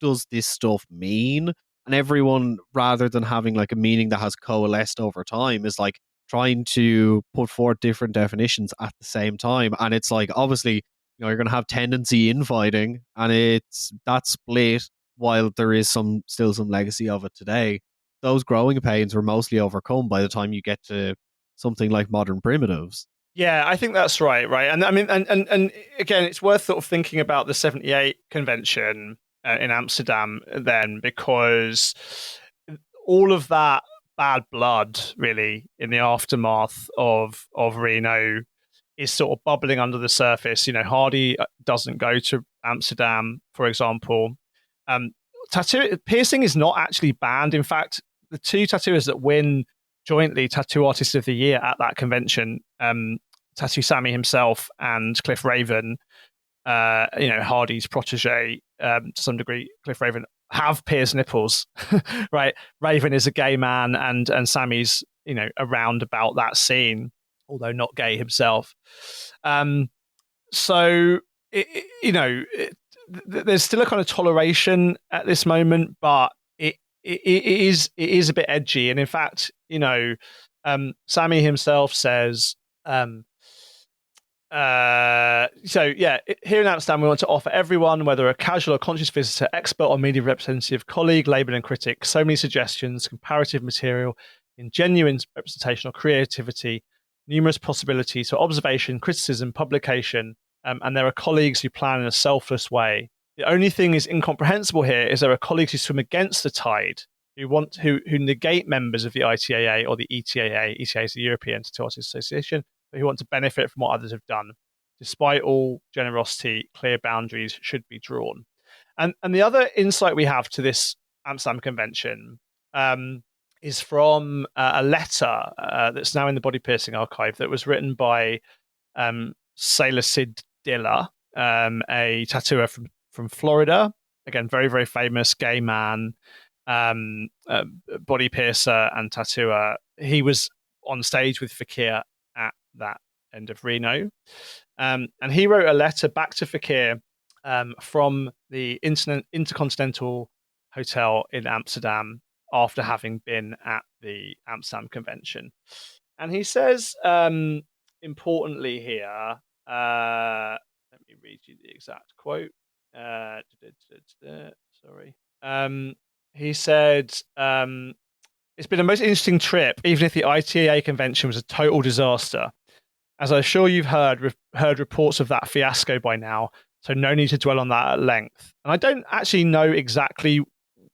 does this stuff mean. And everyone, rather than having like a meaning that has coalesced over time, is like trying to put forth different definitions at the same time. And it's like, obviously, you're going to have tendency infighting, and it's that split. While there is still some legacy of it today, those growing pains were mostly overcome by the time you get to something like Modern Primitives. Yeah, I think that's right. Right, and I mean, and again, it's worth sort of thinking about the '78 convention in Amsterdam then, because all of that bad blood, really, in the aftermath of Reno, is sort of bubbling under the surface. Hardy doesn't go to Amsterdam, for example. Tattoo piercing is not actually banned. In fact, the two tattooers that win jointly Tattoo Artist of the Year at that convention, Tattoo Sammy himself and Cliff Raven, Hardy's protege, to some degree, Cliff Raven, have pierced nipples. Right, Raven is a gay man, and Sammy's around about that scene, although not gay himself. So there's still a kind of toleration at this moment, but it is a bit edgy. And in fact, Sammy himself says, here in Amsterdam, we want to offer everyone, whether a casual or conscious visitor, expert or media representative, colleague, label and critic, so many suggestions, comparative material, in genuine representation or creativity, numerous possibilities for observation, criticism, publication, and there are colleagues who plan in a selfless way. The only thing is incomprehensible here is there are colleagues who swim against the tide, who negate members of the ITAA or the ETAA. ETAA is the European Tattoo Artists Association, but who want to benefit from what others have done. Despite all generosity, clear boundaries should be drawn. And the other insight we have to this Amsterdam Convention is from a letter that's now in the Body Piercing Archive that was written by Sailor Sid Diller, a tattooer from Florida. Again, very, very famous gay man, body piercer and tattooer. He was on stage with Fakir at that end of Reno. And he wrote a letter back to Fakir from the Intercontinental Hotel in Amsterdam after having been at the Amsterdam Convention. And he says, importantly here, let me read you the exact quote. Sorry. He said, it's been a most interesting trip, even if the ITAA convention was a total disaster. As I'm sure you've heard reports of that fiasco by now, so no need to dwell on that at length. And I don't actually know exactly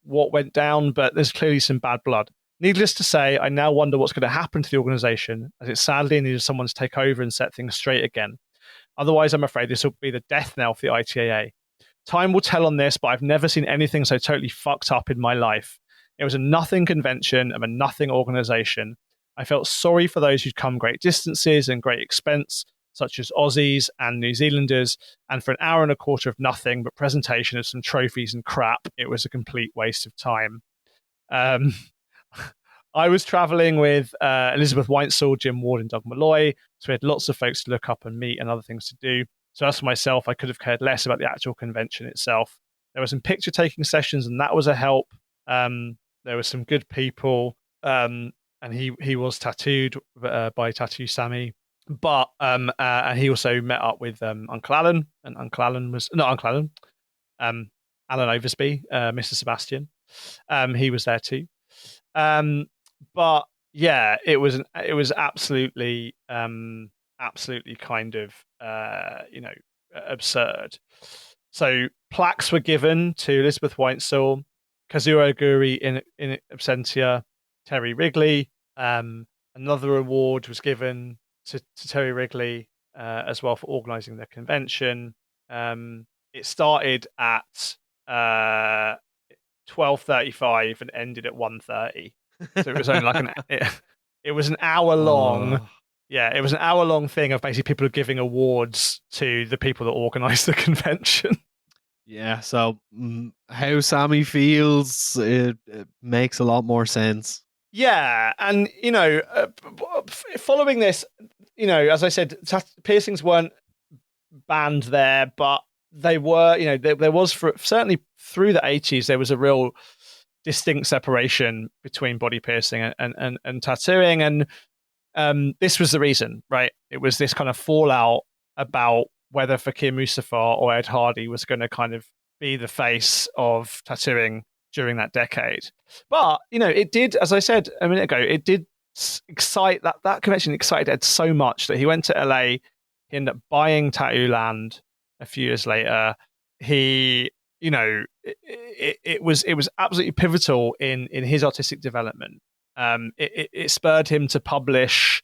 what went down, but there's clearly some bad blood. Needless to say, I now wonder what's going to happen to the organization, as it sadly needs someone to take over and set things straight again. Otherwise, I'm afraid this will be the death knell for the ITAA. Time will tell on this, but I've never seen anything so totally fucked up in my life. It was a nothing convention of a nothing organization. I felt sorry for those who'd come great distances and great expense, such as Aussies and New Zealanders, and for an hour and a quarter of nothing but presentation of some trophies and crap, it was a complete waste of time. I was traveling with Elizabeth Weinzel, Jim Ward, and Doug Malloy, so we had lots of folks to look up and meet and other things to do. So as for myself, I could have cared less about the actual convention itself. There were some picture-taking sessions, and that was a help. There were some good people, and he was tattooed by Tattoo Sammy. But and he also met up with Uncle Alan, and Uncle Alan was not Uncle Alan, Alan Oversby, Mr. Sebastian. He was there too. But yeah, it was absolutely kind of absurd. So plaques were given to Elizabeth Weinzel, Kazuo Oguri in absentia, Terry Wrigley. Another award was given to Terry Wrigley as well for organising the convention. It started at 12:35 and ended at 1:30. So it was only like It was an hour long. Oh, Yeah, it was an hour long thing of basically people giving awards to the people that organised the convention. yeah. So how Sammy feels, it makes a lot more sense. Yeah, and following this, as I said, piercings weren't banned there, but they were, there was certainly through the 80s there was a real distinct separation between body piercing and tattooing, and this was the reason, right? It was this kind of fallout about whether Fakir Mustafa or Ed Hardy was going to kind of be the face of tattooing during that decade. But it did, as I said a minute ago, it did excite that convention excited Ed so much that he went to LA. He ended up buying Tattoo Land a few years later. He, it was absolutely pivotal in his artistic development. It spurred him to publish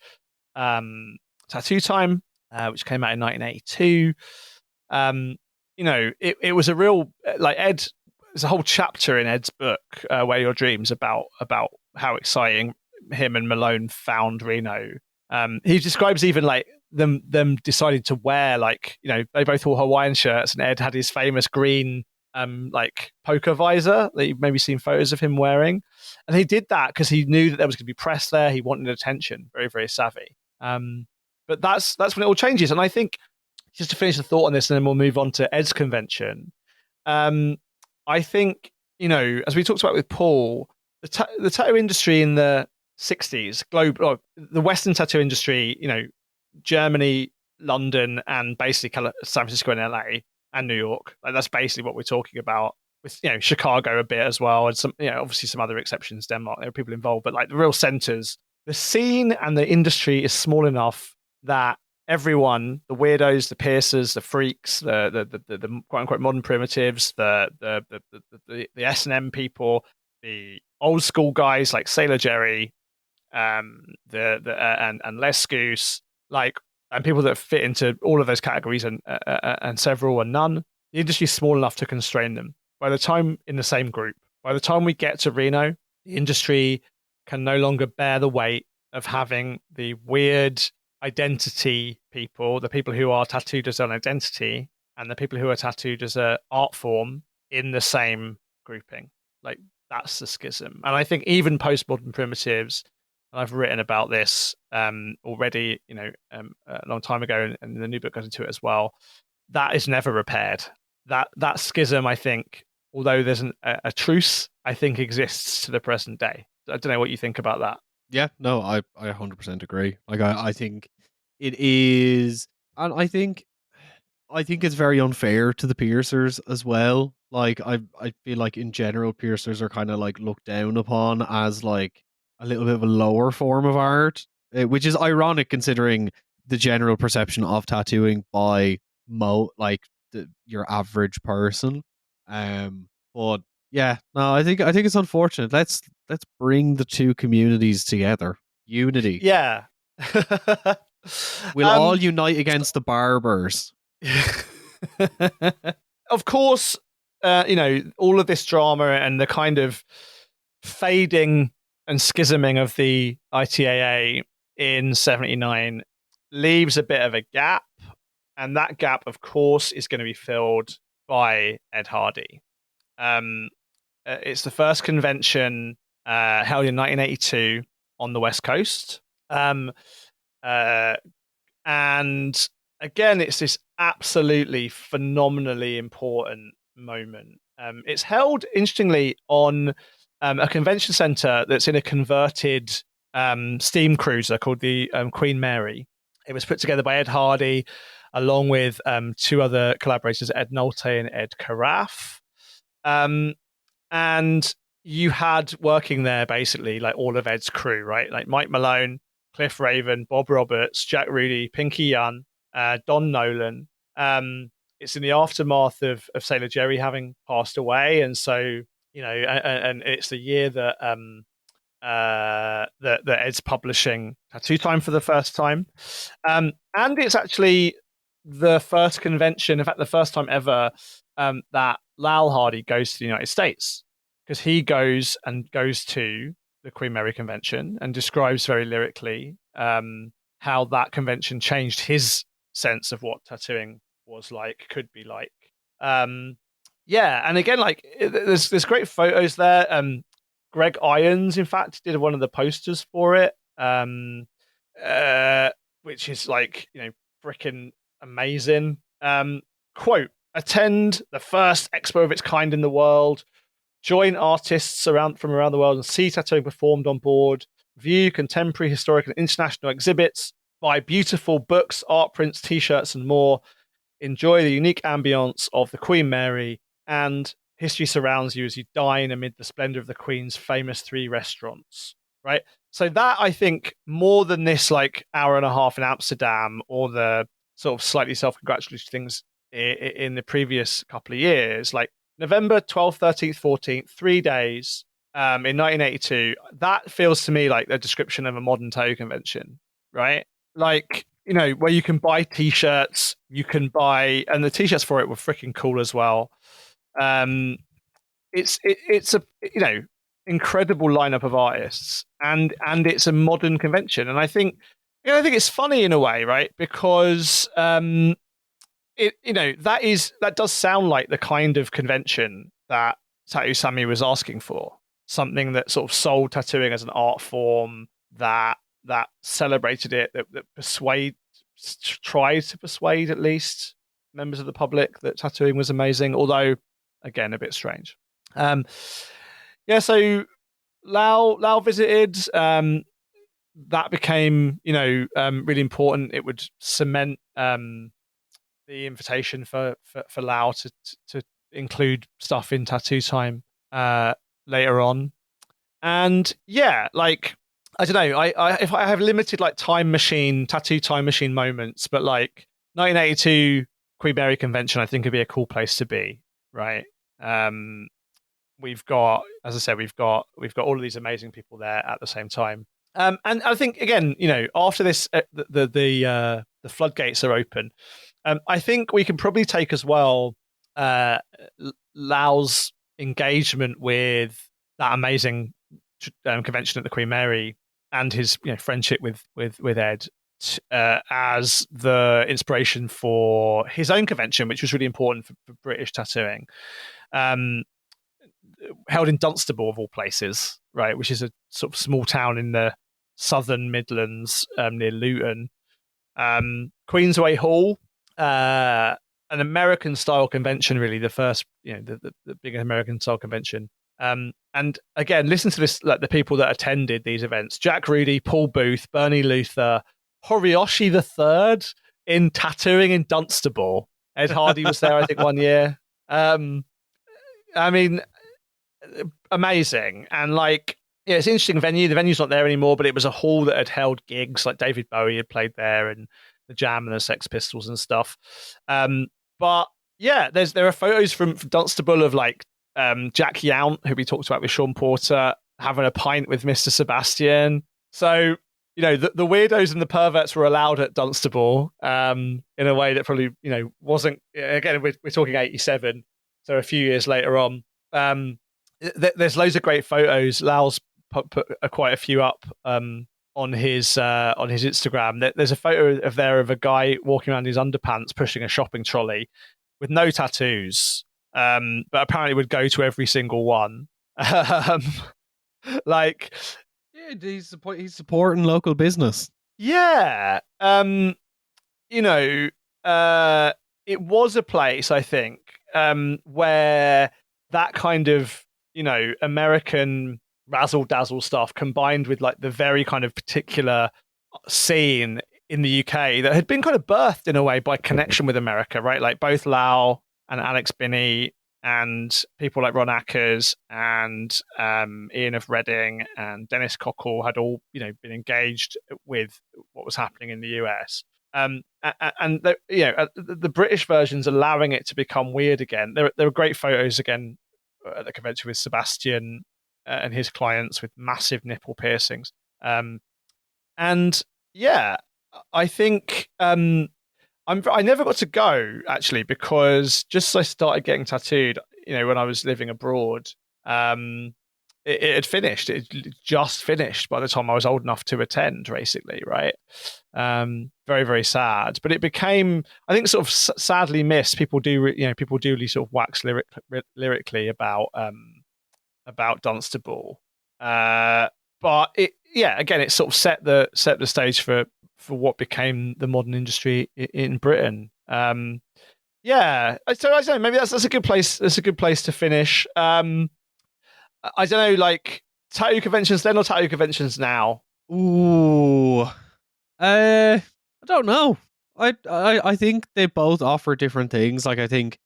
Tattoo Time, which came out in 1982. It was a real Ed. There's a whole chapter in Ed's book, "Where Your Dreams," about how exciting him and Malone found Reno. He describes even them decided to wear they both wore Hawaiian shirts, and Ed had his famous green poker visor that you've maybe seen photos of him wearing, and he did that because he knew that there was going to be press there. He wanted attention. Very, very savvy. But that's when it all changes. And I think, just to finish the thought on this, and then we'll move on to Ed's convention. I think, as we talked about with Paul, the tattoo industry in the 60s, the Western tattoo industry, Germany, London, and basically San Francisco and LA and New York. That's basically what we're talking about. With Chicago a bit as well, and some obviously some other exceptions, Denmark. There are people involved, but the real centers, the scene and the industry is small enough that everyone, the weirdos, the piercers, the freaks, the quote unquote modern primitives, the S&M people, the old school guys like Sailor Jerry, and Les Goose, and people that fit into all of those categories and several or none. The industry is small enough to constrain them. By the time in the same group, by the time we get to Reno, the industry can no longer bear the weight of having the weird identity people, the people who are tattooed as an identity, and the people who are tattooed as an art form in the same grouping. That's the schism. And I think even postmodern primitives, and I've written about this already, a long time ago, and the new book goes into it as well. That is never repaired. That schism, I think, although there's a truce, I think exists to the present day. I don't know what you think about that. Yeah, no, I 100% agree. I think it is, and I think it's very unfair to the piercers as well. I feel like in general piercers are kind of looked down upon as a little bit of a lower form of art, which is ironic considering the general perception of tattooing by your average person. But yeah, no, I think it's unfortunate. Let's bring the two communities together. Unity. Yeah. We'll all unite against the barbers. Of course, all of this drama and the kind of fading and schisming of the ITAA in 79 leaves a bit of a gap. And that gap, of course, is going to be filled by Ed Hardy. It's the first convention held in 1982 on the West Coast. And again, it's this absolutely phenomenally important moment. It's held, interestingly, on a convention center that's in a converted steam cruiser called the Queen Mary. It was put together by Ed Hardy, along with two other collaborators, Ed Nolte and Ed Carafe. And you had working there basically all of Ed's crew, right? Like Mike Malone, Cliff Raven, Bob Roberts, Jack Rudy, Pinky Young, Don Nolan. It's in the aftermath of Sailor Jerry having passed away, and so and it's the year that that Ed's publishing Tattoo Time for the first time, and it's actually the first convention, in fact, the first time ever that Lal Hardy goes to the United States, because he goes to the Queen Mary convention and describes very lyrically how that convention changed his sense of what tattooing was like, could be like. Yeah, and again, like there's great photos there. Greg Irons, in fact, did one of the posters for it, which is like freaking amazing. Quote: "Attend the first expo of its kind in the world. Join artists from around the world and see tattooing performed on board. View contemporary, historic, and international exhibits. Buy beautiful books, art prints, t-shirts, and more. Enjoy the unique ambience of the Queen Mary, and history surrounds you as you dine amid the splendor of the Queen's famous 3 restaurants." Right. So that, I think, more than this like hour and a half in Amsterdam or the sort of slightly self-congratulatory things in the previous couple of years, like November 12th, 13th, 14th, 3 days in 1982, that feels to me like the description of a modern tattoo convention, right? Like, where you can buy t-shirts, and the t-shirts for it were freaking cool as well. It's a incredible lineup of artists, and it's a modern convention, and I think it's funny in a way, right? Because that does sound like the kind of convention that Tattoo Sammy was asking for, something that sort of sold tattooing as an art form, that celebrated it, that tried to persuade at least members of the public that tattooing was amazing, although again a bit strange. Yeah, so Lau visited. That became really important. It would cement the invitation for Lau to include stuff in Tattoo Time later on. And yeah, like I don't know, if I have limited like tattoo time machine moments, but like 1982 Queen Mary convention, I think would be a cool place to be, right? We've got, as I said, we've got all of these amazing people there at the same time. And I think again, after this, the floodgates are open. I think we can probably take as well Lau's engagement with that amazing convention at the Queen Mary and his friendship with Ed as the inspiration for his own convention, which was really important for British tattooing. Held in Dunstable of all places, right, which is a sort of small town in the southern Midlands near Luton. Queensway Hall, an American style convention, really the first, the big American style convention. And again, listen to this, like the people that attended these events: Jack Rudy, Paul Booth, Bernie Luther, Horiyoshi III in tattooing in Dunstable. Ed Hardy was there, I think, one year. I mean, amazing. And like, yeah, it's an interesting venue. The venue's not there anymore, but it was a hall that had held gigs. Like David Bowie had played there, and the Jam and the Sex Pistols and stuff. But yeah, there are photos from Dunstable of like Jack Yount, who we talked about with Sean Porter, having a pint with Mr. Sebastian. So the weirdos and the perverts were allowed at Dunstable in a way that probably wasn't. Again, we're talking 87, so a few years later on. There's loads of great photos. Lau's put quite a few up on his Instagram. There's a photo of a guy walking around in his underpants pushing a shopping trolley with no tattoos, but apparently would go to every single one. Like, yeah, he's supporting local business. Yeah, it was a place, I think, where that kind of American razzle dazzle stuff combined with like the very kind of particular scene in the UK that had been kind of birthed in a way by connection with America, right? Like both Lau and Alex Binney and people like Ron Ackers and Ian of Reading and Dennis Cockle had all been engaged with what was happening in the US. And the British version's allowing it to become weird again. There are great photos again at the convention with Sebastian and his clients with massive nipple piercings. And yeah, I think I never got to go actually because just as I started getting tattooed, when I was living abroad, it had finished. It just finished by the time I was old enough to attend, basically, right? Very, very sad. But it became, I think, sort of sadly missed. People do, people do really sort of wax lyrically about Dunstable. But again, it sort of set the stage for what became the modern industry in Britain. So I don't know. Maybe that's a good place. That's a good place to finish. I don't know, like tattoo conventions then or tattoo conventions now. Ooh, I don't know. I think they both offer different things. Like I think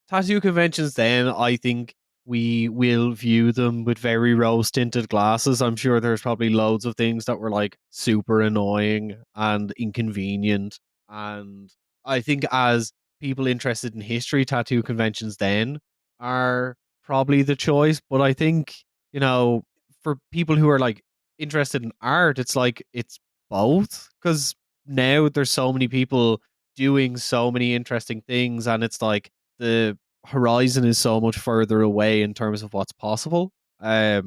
tattoo conventions. Then I think we will view them with very rose tinted glasses. I'm sure there's probably loads of things that were like super annoying and inconvenient. And I think as people interested in history, tattoo conventions then are probably the choice. But I think, for people who are like interested in art, it's like it's both, because now there's so many people doing so many interesting things, and it's like the horizon is so much further away in terms of what's possible. Well,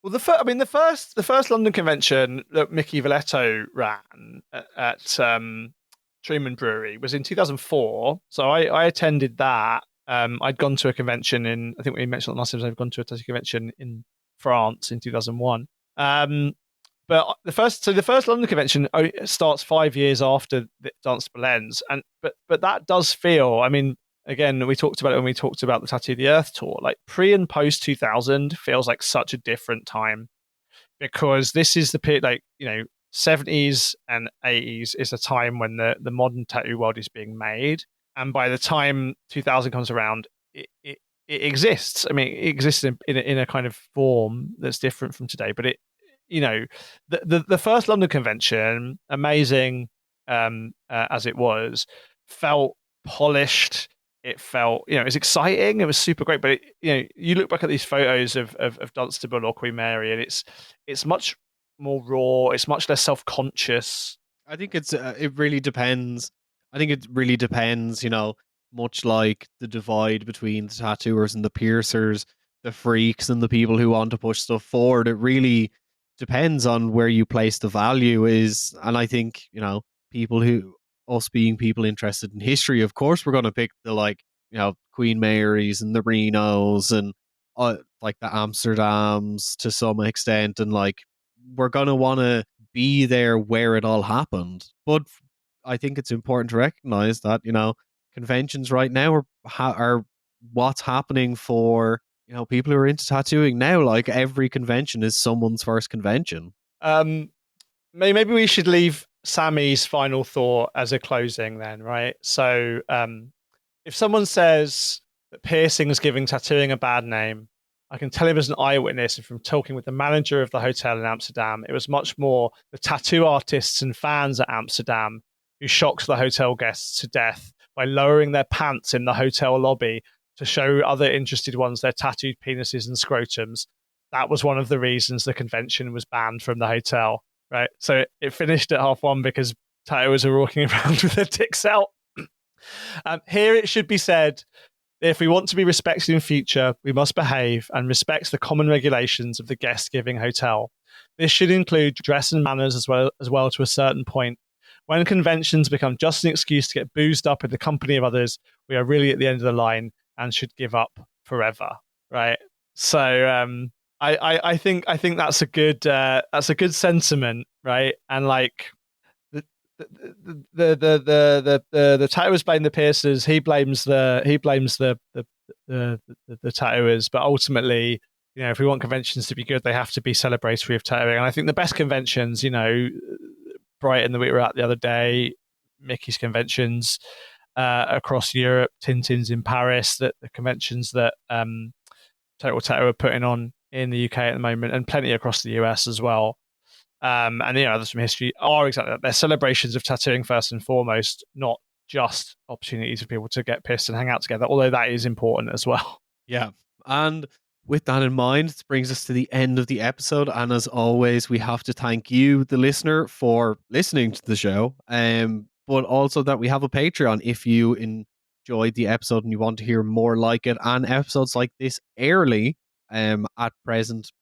the first London convention that Mickey Valletto ran at Truman Brewery was in 2004. So I attended that. I'd gone to a convention I think we mentioned last time, I've gone to a tattoo convention in France in 2001. But the first London convention starts 5 years after the Dunstable ends, but that does feel. I mean, again, we talked about it when we talked about the Tattoo the Earth tour. Like pre and post 2000 feels like such a different time, because this is the period, like 70s and 80s is a time when the modern tattoo world is being made, and by the time 2000 comes around, it exists. I mean, it exists in a kind of form that's different from today, but the first London convention, amazing as it was, felt polished. It felt, it was exciting. It was super great. But you look back at these photos of Dunstable or Queen Mary, and it's much more raw. It's much less self-conscious. I think it really depends. I think it really depends, much like the divide between the tattooers and the piercers, the freaks and the people who want to push stuff forward. It really depends on where you place the value is. And I think, people who, us being people interested in history, of course, we're going to pick the Queen Marys and the Renos and like the Amsterdams to some extent. And like, we're going to want to be there where it all happened. But I think it's important to recognize that, conventions right now are what's happening for, people who are into tattooing now. Like every convention is someone's first convention. Maybe we should leave Sammy's final thought as a closing then, right? So if someone says that piercing is giving tattooing a bad name, I can tell him as an eyewitness and from talking with the manager of the hotel in Amsterdam, it was much more the tattoo artists and fans at Amsterdam who shocked the hotel guests to death by lowering their pants in the hotel lobby to show other interested ones their tattooed penises and scrotums. That was one of the reasons the convention was banned from the hotel, right? So it finished at 1:30 because tattooers were walking around with their dicks out. Here it should be said, if we want to be respected in future, we must behave and respect the common regulations of the guest-giving hotel. This should include dress and manners as well to a certain point. When conventions become just an excuse to get boozed up in the company of others, we are really at the end of the line and should give up forever, right? So I think that's a good sentiment, right? And like the tattooers blame the piercers. He blames the tattooers. But ultimately, if we want conventions to be good, they have to be celebratory of tattooing. And I think the best conventions, Brighton that we were at the other day, Mickey's conventions across Europe, Tintin's in Paris, the conventions that Total Tattoo are putting on in the UK at the moment, and plenty across the US as well. And others from history are exactly that. They're celebrations of tattooing first and foremost, not just opportunities for people to get pissed and hang out together, although that is important as well. Yeah. And with that in mind, this brings us to the end of the episode. And as always, we have to thank you, the listener, for listening to the show. But also that we have a Patreon if you enjoyed the episode and you want to hear more like it and episodes like this early. at present.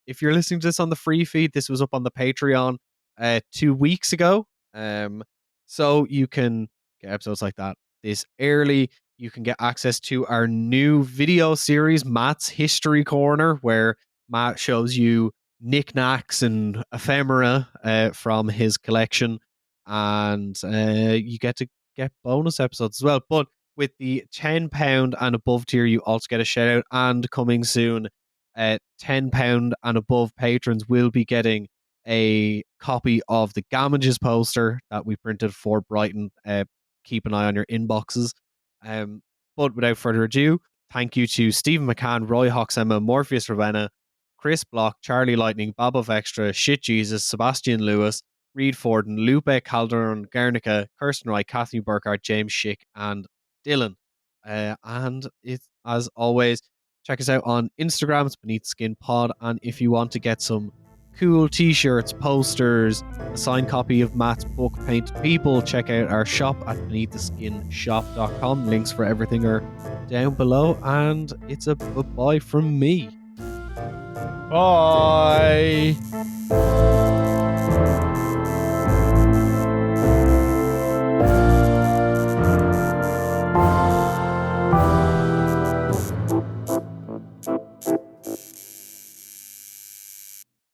If you're listening to this on the free feed, this was up on the Patreon 2 weeks ago. So you can get episodes like that this early. You can get access to our new video series, Matt's History Corner, where Matt shows you knickknacks and ephemera from his collection, and you get to get bonus episodes as well. But with the £10 and above tier, you also get a shout out. And coming soon, £10 and above patrons will be getting a copy of the Gamages poster that we printed for Brighton. Keep an eye on your inboxes. But without further ado, thank you to Stephen McCann, Roy Hoxema, Morpheus Ravenna, Chris Block, Charlie Lightning, Bob of Extra, Shit Jesus, Sebastian Lewis, Reed Forden, Lupe Calderon, Guernica, Kirsten Wright, Kathy Burkhardt, James Schick, and Dylan. And it's, as always, check us out on Instagram. It's Beneath Skin Pod. And if you want to get some cool t-shirts, posters, a signed copy of Matt's book Painted People, check out our shop at beneaththeskinshop.com. Links for everything are down below. And it's a goodbye from me. Bye.